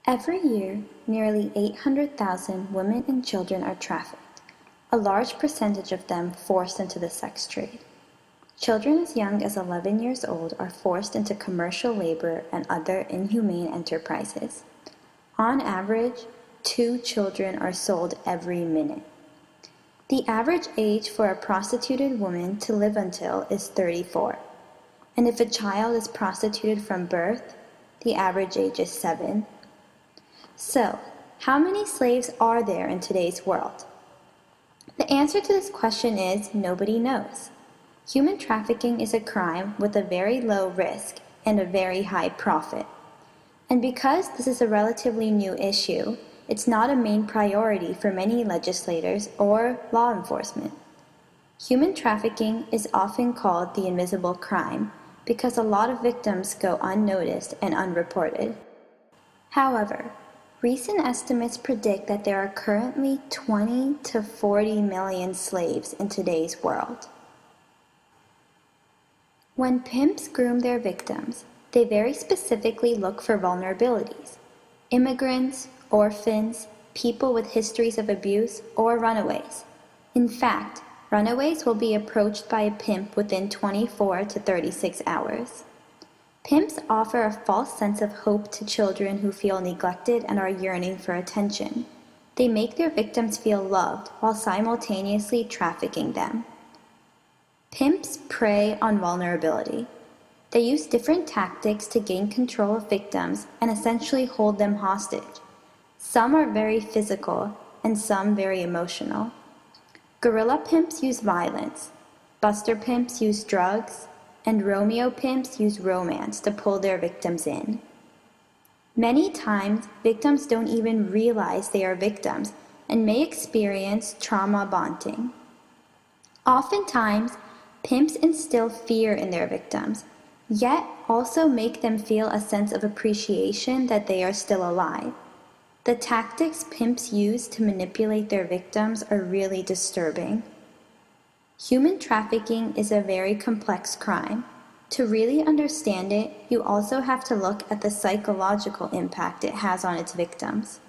Every year, nearly 800,000 women and children are trafficked, a large percentage of them forced into the sex trade. Children as young as 11 years old are forced into commercial labor and other inhumane enterprises. On average, 2 children are sold every minute. The average age for a prostituted woman to live until is 34, and if a child is prostituted from birth, the average age is 7. So, how many slaves are there in today's world? The answer to this question is nobody knows. Human trafficking is a crime with a very low risk and a very high profit. And because this is a relatively new issue, it's not a main priority for many legislators or law enforcement. Human trafficking is often called the invisible crime because a lot of victims go unnoticed and unreported. However, recent estimates predict that there are currently 20 to 40 million slaves in today's world. When pimps groom their victims, they very specifically look for vulnerabilities: immigrants, orphans, people with histories of abuse, or runaways. In fact, runaways will be approached by a pimp within 24 to 36 hours. Pimps offer a false sense of hope to children who feel neglected and are yearning for attention. They make their victims feel loved while simultaneously trafficking them. Pimps prey on vulnerability. They use different tactics to gain control of victims and essentially hold them hostage. Some are very physical and some very emotional. Guerrilla pimps use violence. Buster pimps use drugs. And Romeo pimps use romance to pull their victims in. Many times, victims don't even realize they are victims and may experience trauma bonding. Oftentimes, pimps instill fear in their victims, yet also make them feel a sense of appreciation that they are still alive. The tactics pimps use to manipulate their victims are really disturbing. Human trafficking is a very complex crime. To really understand it, you also have to look at the psychological impact it has on its victims.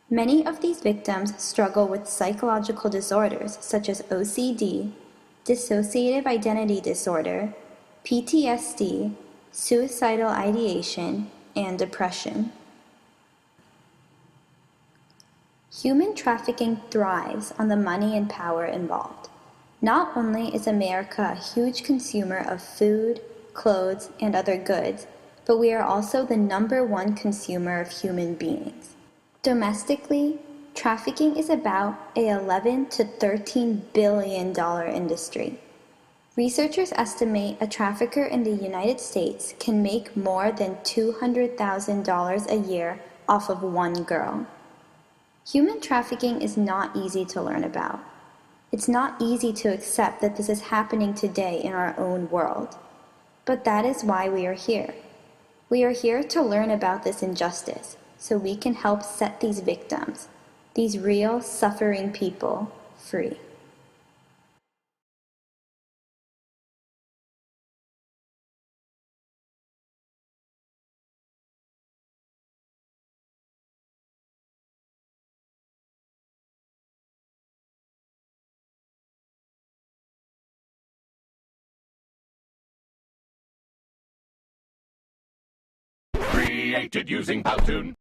Many of these victims struggle with psychological disorders such as OCD, dissociative identity disorder, PTSD, suicidal ideation, and depression. Human trafficking thrives on the money and power involved. Not only is America a huge consumer of food, clothes, and other goods, but we are also the #1 consumer of human beings. Domestically, trafficking is about a $11 to $13 billion industry. Researchers estimate a trafficker in the United States can make more than $200,000 a year off of one girl. Human trafficking is not easy to learn about. It's not easy to accept that this is happening today in our own world. But that is why we are here. We are here to learn about this injustice so we can help set these victims, these real suffering people, free. Created using Powtoon.